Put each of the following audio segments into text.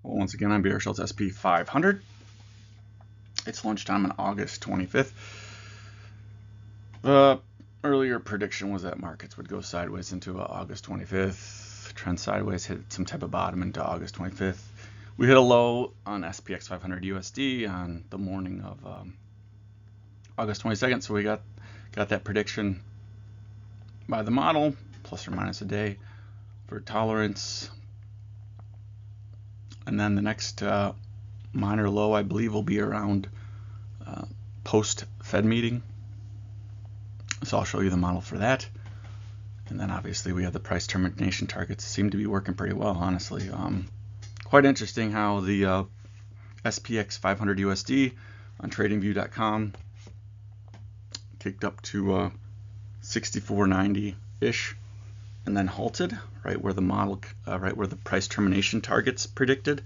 Well, once again, I'm Bear Schultz, SP 500. It's lunchtime on August 25th. The earlier prediction was that markets would go sideways into August 25th. Trend sideways, hit some type of bottom into August 25th. We hit a low on SPX 500 USD on the morning of August 22nd. So we got that prediction by the model, plus or minus a day for tolerance. And then the next minor low, I believe, will be around post-Fed meeting. So I'll show you the model for that. And then obviously we have the price termination targets. Seem to be working pretty well, honestly. Quite interesting how the SPX 500 USD on TradingView.com kicked up to 64.90-ish and then halted right where the model, right where the price termination targets predicted.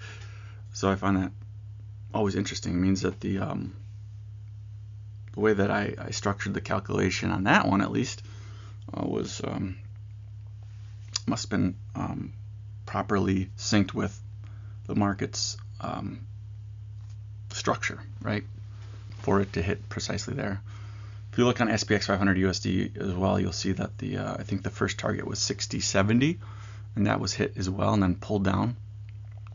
So I find that always interesting. It means that the way that I structured the calculation on that one, at least, was must have been properly synced with the market's structure, right, for it to hit precisely there. If you look on SPX 500 USD as well, you'll see that the I think the first target was 60.70, and that was hit as well, and then pulled down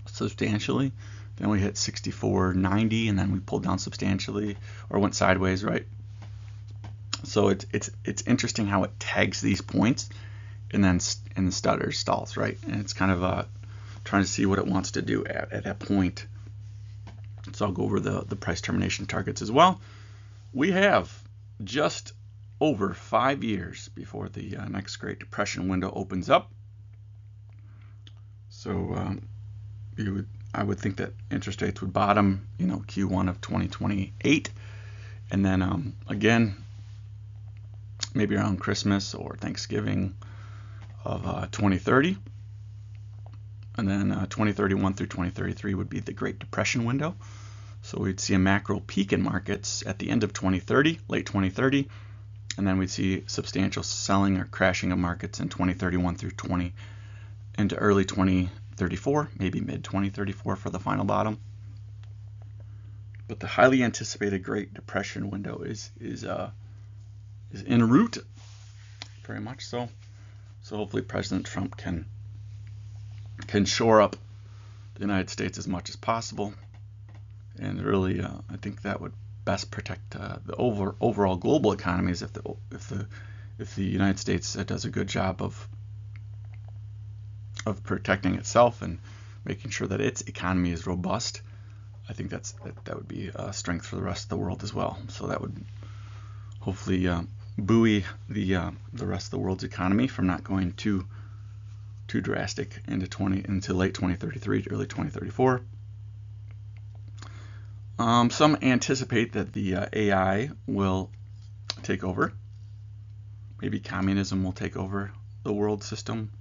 substantially. Then we hit 64.90, and then we pulled down substantially, or went sideways, right? So it's interesting how it tags these points, and then stutters, stalls, right? And it's kind of trying to see what it wants to do at that point. So I'll go over the price termination targets as well. We have just over 5 years before the next Great Depression window opens up. So I would think that interest rates would bottom, Q1 of 2028, and then again, maybe around Christmas or Thanksgiving of 2030, and then 2031 through 2033 would be the Great Depression window. So we'd see a macro peak in markets at the end of 2030, late 2030, and then we'd see substantial selling or crashing of markets in 2031 through into early 2034, maybe mid 2034 for the final bottom. But the highly anticipated Great Depression window is en route, very much so. So hopefully President Trump can shore up the United States as much as possible. And really, I think that would best protect the overall global economies if the United States does a good job of protecting itself and making sure that its economy is robust. I think that would be a strength for the rest of the world as well. So that would hopefully buoy the rest of the world's economy from not going too drastic into late 2033 to early 2034. Some anticipate that the AI will take over. Maybe communism will take over the world system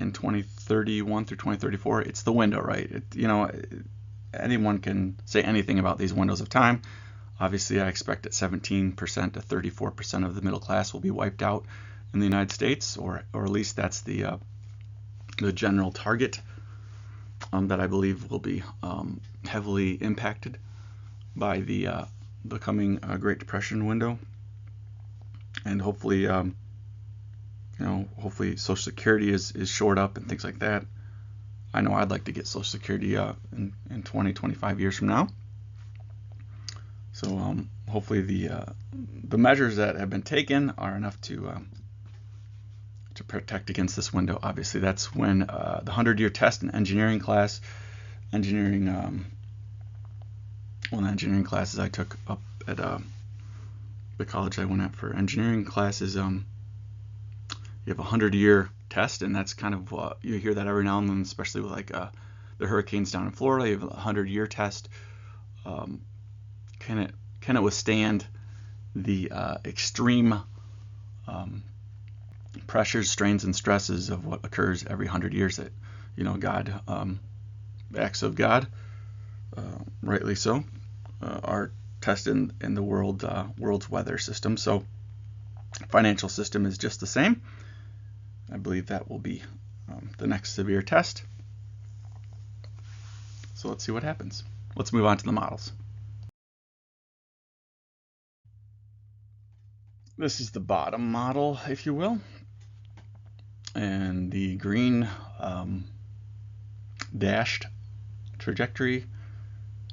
in 2031 through 2034. It's the window, right? Anyone can say anything about these windows of time. Obviously, I expect that 17% to 34% of the middle class will be wiped out in the United States, or at least that's the general target that I believe will be heavily impacted by the coming Great Depression window. And hopefully, hopefully Social Security is shored up and things like that. I know I'd like to get Social Security in 20, 25 years from now. So hopefully the measures that have been taken are enough to protect against this window. Obviously, that's when the 100-year test in engineering class, one of the engineering classes I took up at the college I went at for engineering classes, you have a 100-year test, and that's kind of you hear that every now and then, especially with like the hurricanes down in Florida. You have a 100-year test. Can it withstand the extreme pressures, strains, and stresses of what occurs every 100 years? That God, acts of God, rightly so, are tested in the world's weather system. So financial system is just the same. I believe that will be the next severe test. So let's see what happens. Let's move on to the models. This is the bottom model, if you will. And the green dashed trajectory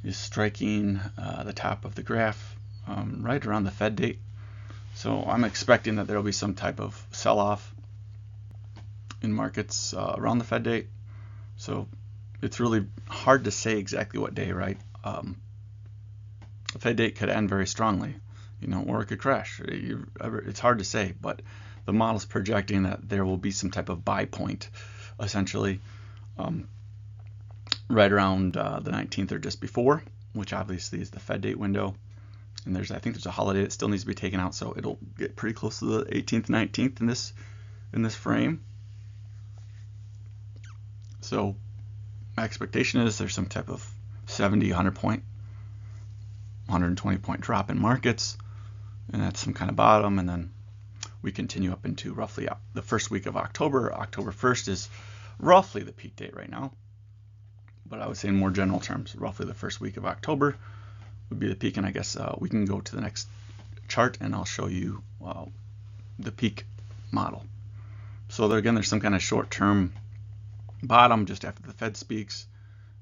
is striking the top of the graph right around the Fed date. So I'm expecting that there will be some type of sell-off in markets around the Fed date. So it's really hard to say exactly what day, right? The Fed date could end very strongly, or it could crash. It's hard to say, but the model's projecting that there will be some type of buy point, essentially, right around the 19th or just before, which obviously is the Fed date window. And I think there's a holiday that still needs to be taken out, so it'll get pretty close to the 18th, 19th in this frame. So my expectation is there's some type of 70, 100 point, 120 point drop in markets, and that's some kind of bottom, and then we continue up into roughly the first week of October. October 1st is roughly the peak date right now, but I would say in more general terms, roughly the first week of October would be the peak. And I guess we can go to the next chart and I'll show you the peak model. So there, again, there's some kind of short-term bottom just after the Fed speaks.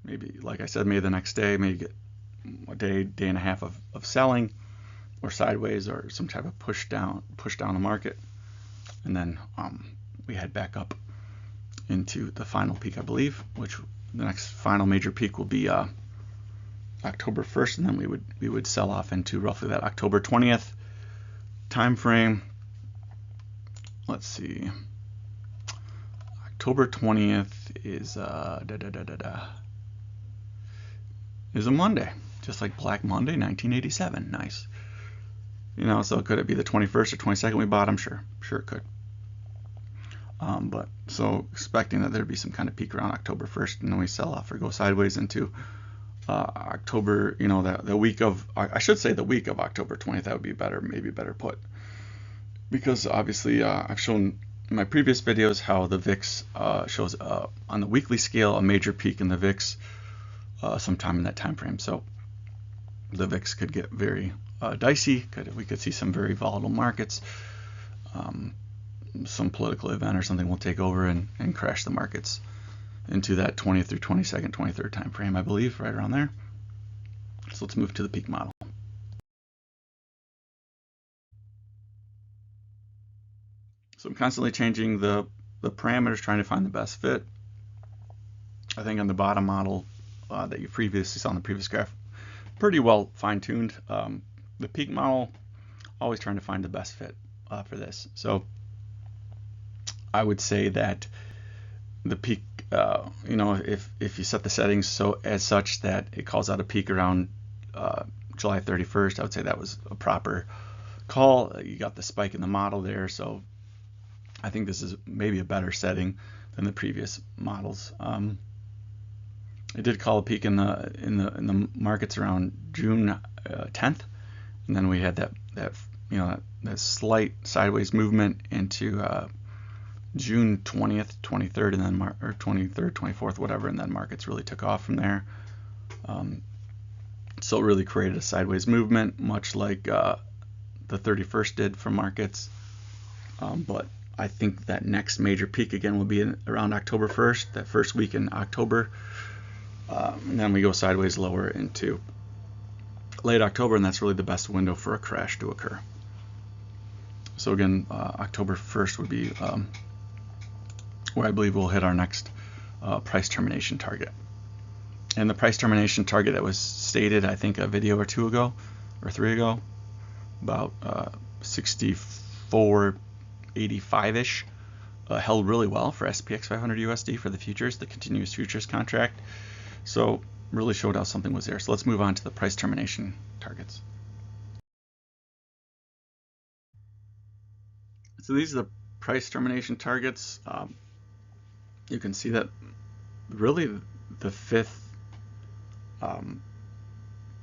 Maybe, like I said, maybe the next day, maybe get a day and a half of selling, or sideways, or some type of push down the market, and then we head back up into the final peak, I believe, which the next final major peak will be October 1st, and then we would sell off into roughly that October 20th time frame. Let's see, October 20th is is a Monday, just like Black Monday 1987. Nice. So could it be the 21st or 22nd we bottom? Sure it could. But so expecting that there'd be some kind of peak around October 1st, and then we sell off or go sideways into October, the week of, I should say the week of October 20th. That would be better, maybe better put, because obviously I've shown in my previous videos how the VIX shows on the weekly scale a major peak in the VIX sometime in that time frame. So the VIX could get very dicey. We could see some very volatile markets. Some political event or something will take over and crash the markets into that 20th through 22nd, 23rd time frame, I believe, right around there. So let's move to the peak model. So I'm constantly changing the parameters, trying to find the best fit. I think on the bottom model that you previously saw on the previous graph, pretty well fine-tuned. The peak model, always trying to find the best fit for this. So I would say that the peak, if you set the settings as such that it calls out a peak around July 31st, I would say that was a proper call. You got the spike in the model there, so I think this is maybe a better setting than the previous models. It did call a peak in the markets around June 10th, and then we had that slight sideways movement into June 20th, 23rd, and then or 23rd, 24th, whatever, and then markets really took off from there. So it really created a sideways movement, much like the 31st did for markets. But I think that next major peak again will be around October 1st, that first week in October. And then we go sideways lower into late October, and that's really the best window for a crash to occur. So again, October 1st would be where I believe we'll hit our next price termination target. And the price termination target that was stated, I think, a video or two ago, or three ago, about 64.85-ish, held really well for SPX 500 USD for the futures, the continuous futures contract. So really showed how something was there. So let's move on to the price termination targets. So these are the price termination targets. You can see that really the fifth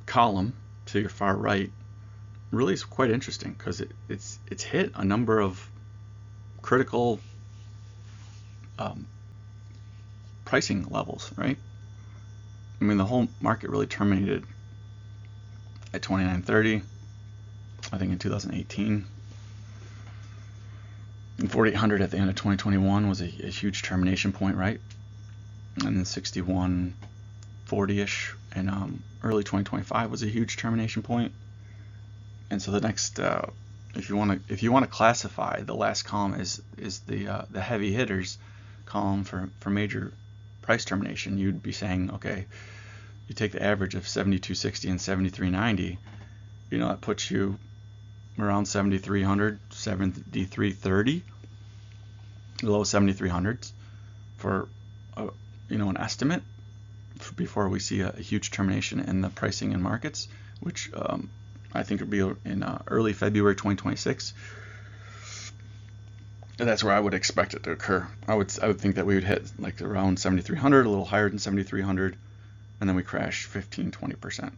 column to your far right really is quite interesting, because it's hit a number of critical pricing levels, right? I mean, the whole market really terminated at 29.30, I think in 2018. And 4,800 at the end of 2021 was a huge termination point, right? And then 61.40ish in early 2025 was a huge termination point. And so the next, if you want to classify, the last column is the heavy hitters column for major price termination. You'd be saying, okay, you take the average of 72.60 and 73.90, you know, that puts you around 7,300, 73.30, low 7,300s for you know, an estimate before we see a huge termination in the pricing in markets, which I think would be in early February 2026. And that's where I would expect it to occur. I would think that we would hit like around 7,300, a little higher than 7,300, and then we crash 15-20%.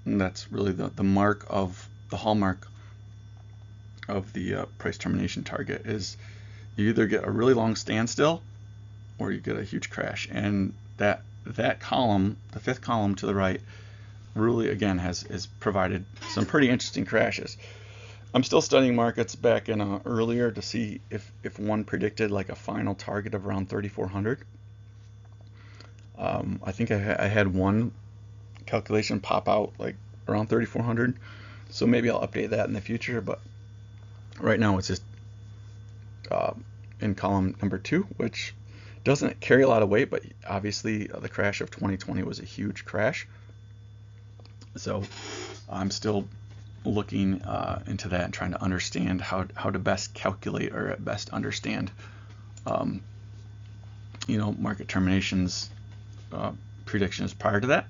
And that's really the mark of the hallmark of the price termination target is you either get a really long standstill or you get a huge crash. And that column, the fifth column to the right, really again has provided some pretty interesting crashes. I'm still studying markets back in earlier to see if one predicted like a final target of around 3,400. I think I had one calculation pop out like around 3,400, so maybe I'll update that in the future, but right now it's just in column number 2, which doesn't carry a lot of weight, but obviously the crash of 2020 was a huge crash. So I'm still looking into that and trying to understand how to best calculate or at best understand you know, market terminations predictions prior to that.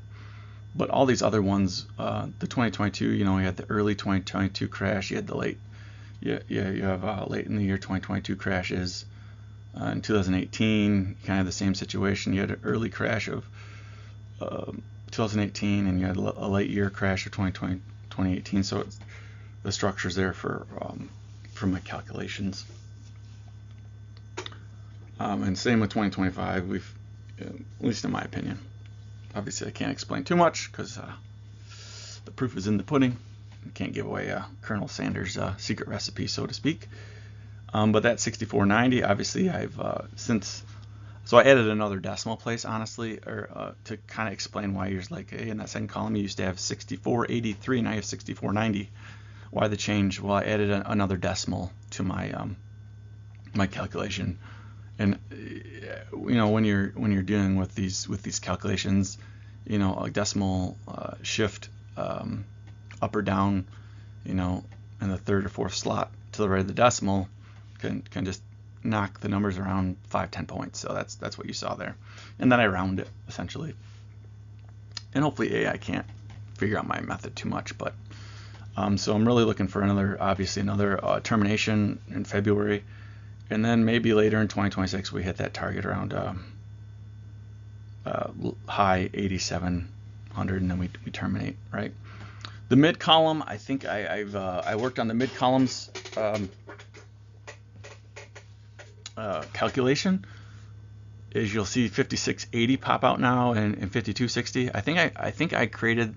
But all these other ones, the 2022, you know, you had the early 2022 crash, you had the late, you have late in the year 2022 crashes. In 2018, kind of the same situation. You had an early crash of 2018, and you had a late year crash of 2018. So the structure's there for my calculations. And same with 2025. We've, at least in my opinion, obviously I can't explain too much because the proof is in the pudding. I can't give away Colonel Sanders' secret recipe, so to speak. But that 64.90, obviously I've so I added another decimal place, honestly, or to kind of explain why you're like, hey, in that second column you used to have 64.83, now you have 64.90. Why the change? Well, I added another decimal to my my calculation, and you know, when you're dealing with these calculations, you know, a decimal shift up or down, you know, in the third or fourth slot to the right of the decimal can just knock the numbers around 5-10 points. So that's what you saw there, and then I round it essentially. And hopefully AI can't figure out my method too much, but so I'm really looking for another termination in February, and then maybe later in 2026 we hit that target around high 8,700, and then we terminate, right? The mid column, I think I worked on the mid columns calculation. Is you'll see 56.80 pop out now and 52.60. I think I created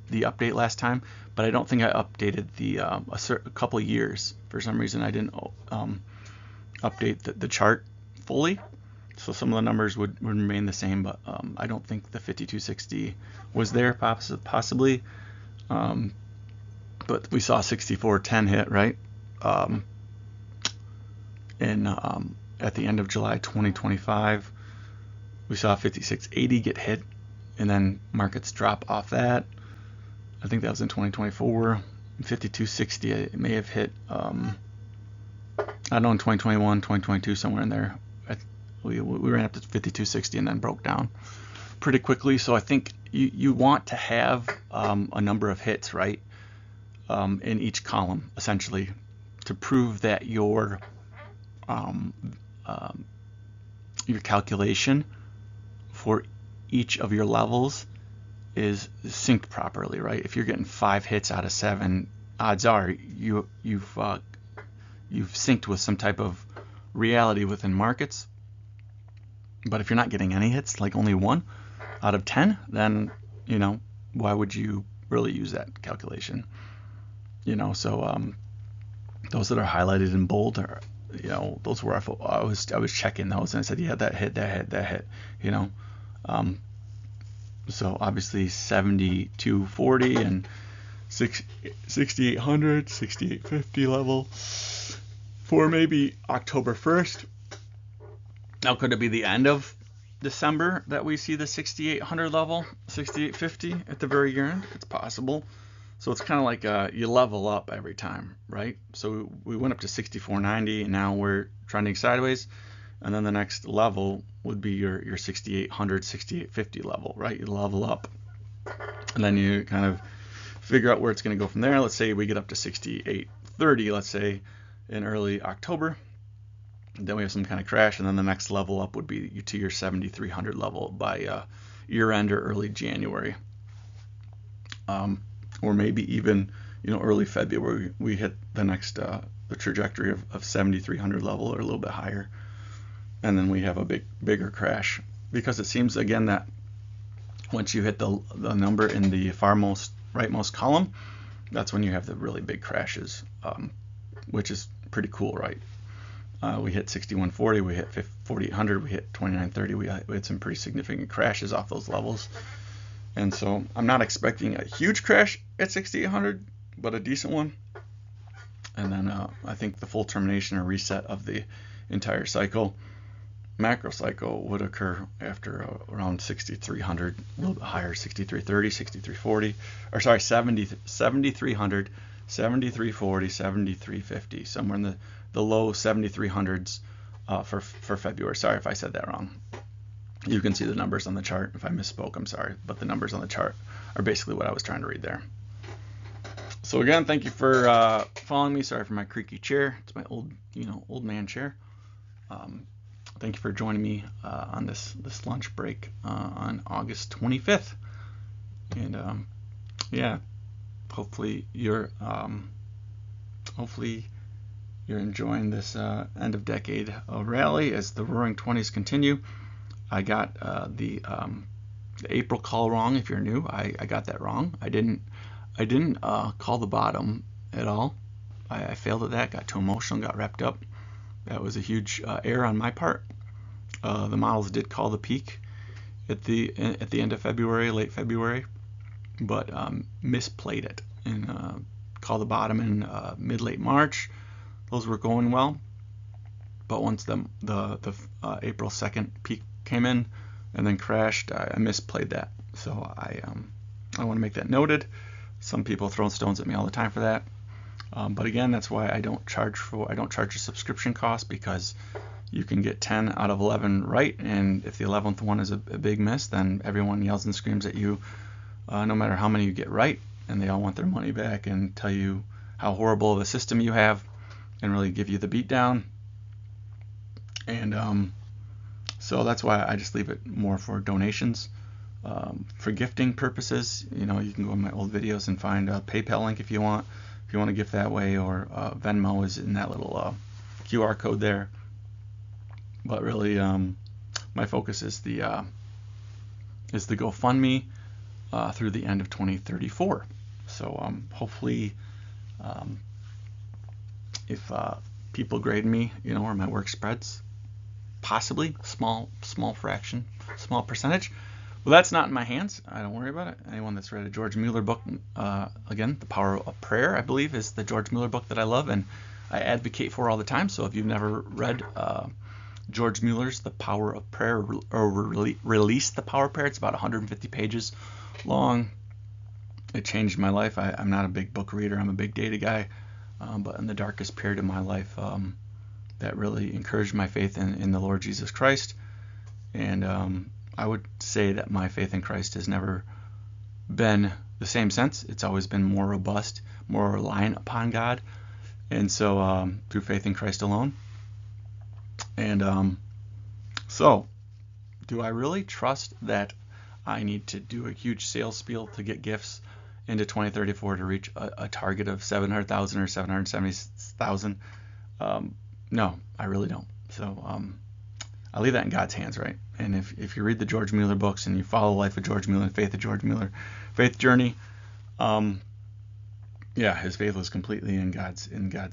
the update last time, but I don't think I updated the a couple of years. For some reason I didn't update the chart fully, so some of the numbers would remain the same, but I don't think the 52.60 was there possibly. But we saw 64.10 hit, right? At the end of July 2025, we saw 56.80 get hit, and then markets drop off that. I think that was in 2024. 52.60 it may have hit, I don't know, in 2021, 2022, somewhere in there. We ran up to 52.60 and then broke down pretty quickly. So I think you want to have a number of hits, right, in each column, essentially, to prove that your calculation for each of your levels is synced properly, right? If you're getting 5 hits out of 7, odds are you've synced with some type of reality within markets. But if you're not getting any hits, like only one, out of 10, then, why would you really use that calculation? So those that are highlighted in bold are, those were I was checking those, and I said, yeah, that hit. So obviously 7240 and 6800, 6850 level for maybe October 1st. Now, could it be the end of December that we see the 6800 level, 6850 at the very end? It's possible. So it's kind of like you level up every time, right? So we went up to 6490, and now we're trending sideways. And then the next level would be your 6800, 6850 level, right? You level up. And then you kind of figure out where it's going to go from there. Let's say we get up to 6830, let's say, in early October. Then we have some kind of crash, and then the next level up would be to your 7300 level by year end or early January. Or maybe even, early February, we hit the next the trajectory of 7300 level or a little bit higher. And then we have a bigger crash, because it seems again that once you hit the number in the rightmost column, that's when you have the really big crashes, which is pretty cool, right? We hit 6140, we hit 4800, we hit 2930, we had some pretty significant crashes off those levels. And so I'm not expecting a huge crash at 6800, but a decent one. And then I think the full termination or reset of the entire cycle, macro cycle, would occur after around 6300, a little bit higher, 6330, 6340, or sorry, 7300, 7340, 7350, somewhere in the low 7300s for February. Sorry if I said that wrong. You can see the numbers on the chart. If I misspoke, I'm sorry, but the numbers on the chart are basically what I was trying to read there. So again, thank you for following me. Sorry for my creaky chair. It's my old man chair. Thank you for joining me on this lunch break on August 25th. And yeah, hopefully you're enjoying this end of decade rally as the Roaring 20s continue. I got the April call wrong. If you're new, I got that wrong. I didn't call the bottom at all. I failed at that. Got too emotional, got wrapped up. That was a huge error on my part. The models did call the peak at the end of February, late February, but misplayed it and called the bottom in mid-late March. Those were going well, but once the April 2nd peak came in and then crashed, I misplayed that. So I want to make that noted. Some people throw stones at me all the time for that. But again, that's why I don't charge a subscription cost, because you can get 10 out of 11 right, and if the 11th one is a big miss, then everyone yells and screams at you, no matter how many you get right, and they all want their money back and tell you how horrible of a system you have and really give you the beat down. And so that's why I just leave it more for donations. For gifting purposes, you can go in my old videos and find a PayPal link if you want to gift that way, or Venmo is in that little QR code there. But really, my focus is the GoFundMe through the end of 2034. So hopefully, if people grade me, or my work spreads, possibly small fraction, small percentage. Well, that's not in my hands. I don't worry about it. Anyone that's read a George Mueller book, again, The Power of Prayer, I believe, is the George Mueller book that I love and I advocate for all the time. So if you've never read George Mueller's The Power of Prayer, or Release the Power of Prayer, it's about 150 pages long. It changed my life. I'm not a big book reader. I'm a big data guy. But in the darkest period of my life, that really encouraged my faith in the Lord Jesus Christ. And I would say that my faith in Christ has never been the same since. It's always been more robust, more reliant upon God. And so through faith in Christ alone. And so do I really trust that I need to do a huge sales spiel to get gifts into 2034 to reach a target of 700,000 or 770,000? No, I really don't. So I leave that in God's hands, right? And if you read the George Mueller books and you follow the life of George Mueller, faith of George Mueller, faith journey, yeah, his faith was completely in God's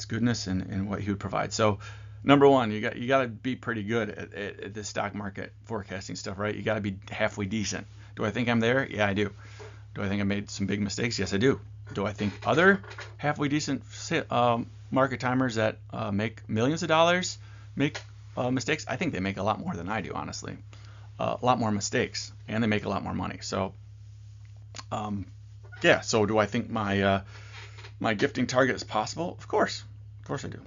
goodness and what he would provide. So number one, you got to be pretty good at this stock market forecasting stuff, right? You got to be halfway decent. Do I think I'm there? Yeah, I do. Do I think I made some big mistakes? Yes, I do. Do I think other halfway decent market timers that make millions of dollars make mistakes? I think they make a lot more than I do, honestly. A lot more mistakes, and they make a lot more money. So, yeah. So, do I think my gifting target is possible? Of course I do.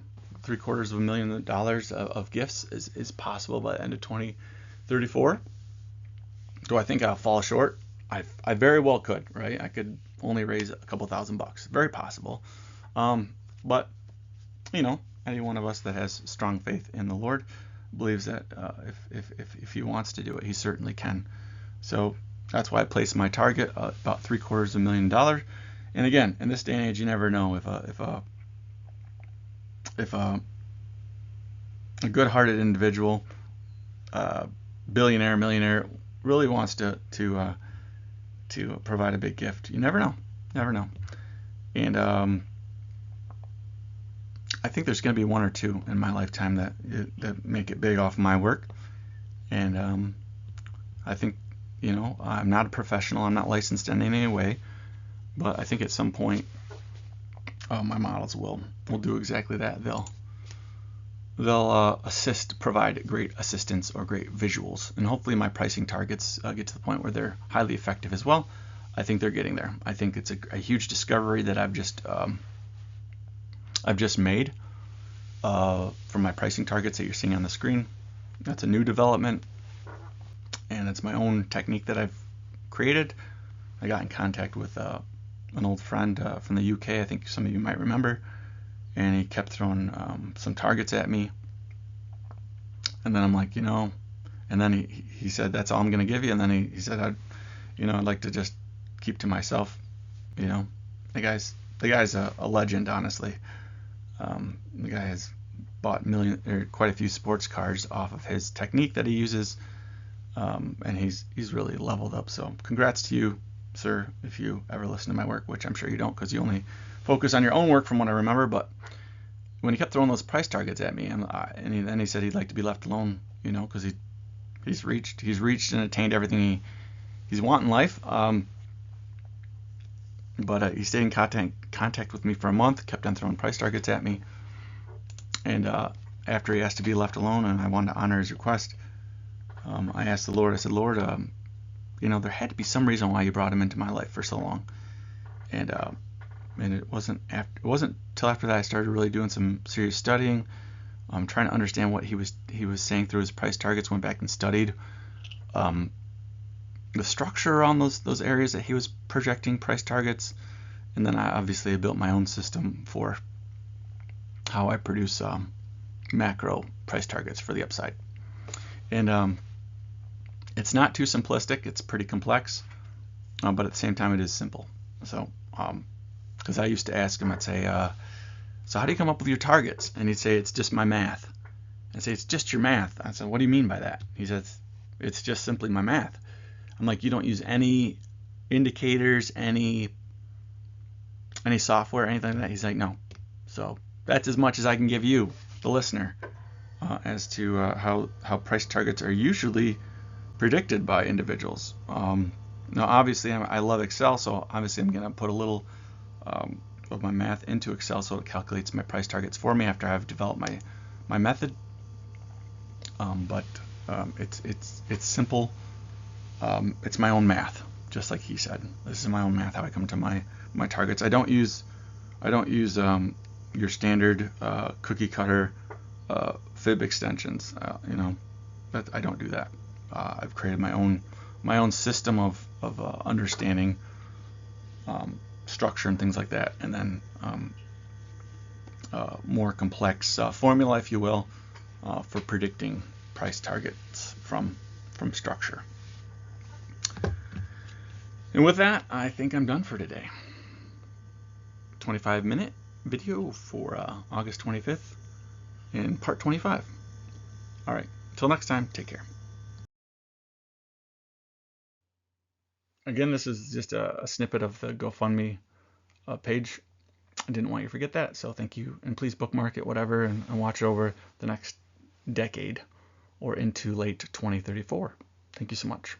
$750,000 of gifts is possible by the end of 2034. Do I think I'll fall short? I very well could, right? I could only raise a couple $1,000. Very possible. But, any one of us that has strong faith in the Lord believes that if he wants to do it, he certainly can. So that's why I placed my target about $750,000. And again, in this day and age, you never know if a good-hearted individual, billionaire, millionaire, really wants to provide a big gift. You never know. And I think there's going to be one or two in my lifetime that make it big off my work. And I think, I'm not a professional. I'm not licensed in any way. But I think at some point, my models will do exactly that. They'll provide great assistance or great visuals, and hopefully my pricing targets get to the point where they're highly effective as well. I think they're getting there. I think it's a huge discovery that I've just made from my pricing targets that you're seeing on the screen. That's a new development, and it's my own technique that I've created. I got in contact with an old friend from the UK, I think some of you might remember, and he kept throwing some targets at me. And then I'm like, and then he said, that's all I'm going to give you. And then he said, I'd like to just keep to myself. The guy's a legend, honestly. The guy has bought quite a few sports cars off of his technique that he uses, and he's really leveled up. So congrats to you, sir, if you ever listen to my work, which I'm sure you don't, because you only focus on your own work from what I remember. But when he kept throwing those price targets at me, then he said he'd like to be left alone, because he's reached and attained everything he's want in life. But he stayed in contact with me for a month, kept on throwing price targets at me. And after he asked to be left alone, and I wanted to honor his request, I asked the Lord. I said, Lord, there had to be some reason why you brought him into my life for so long. And it wasn't till after that I started really doing some serious studying, trying to understand what he was saying through his price targets. Went back and studied the structure around those areas that he was projecting price targets, and then I obviously built my own system for how I produce macro price targets for the upside. And it's not too simplistic. It's pretty complex, but at the same time it is simple. So because I used to ask him, I'd say, so how do you come up with your targets? And he'd say, it's just my math. I'd say, it's just your math. I said, what do you mean by that? He says, it's just simply my math. I'm like, you don't use any indicators, any software, anything like that? He's like, no. So that's as much as I can give you, the listener, as to how price targets are usually predicted by individuals. Now, obviously, I love Excel, so obviously I'm going to put a little of my math into Excel so it calculates my price targets for me after I've developed my method. But it's simple. It's my own math, just like he said. This is my own math, how I come to my targets. I don't use your standard cookie cutter fib extensions. I don't do that. I've created my own system of understanding structure and things like that, and then more complex formula, if you will, for predicting price targets from structure. And with that, I think I'm done for today. 25-minute video for August 25th in part 25. All right. Till next time, take care. Again, this is just a snippet of the GoFundMe page. I didn't want you to forget that, so thank you. And please bookmark it, whatever, and watch it over the next decade or into late 2034. Thank you so much.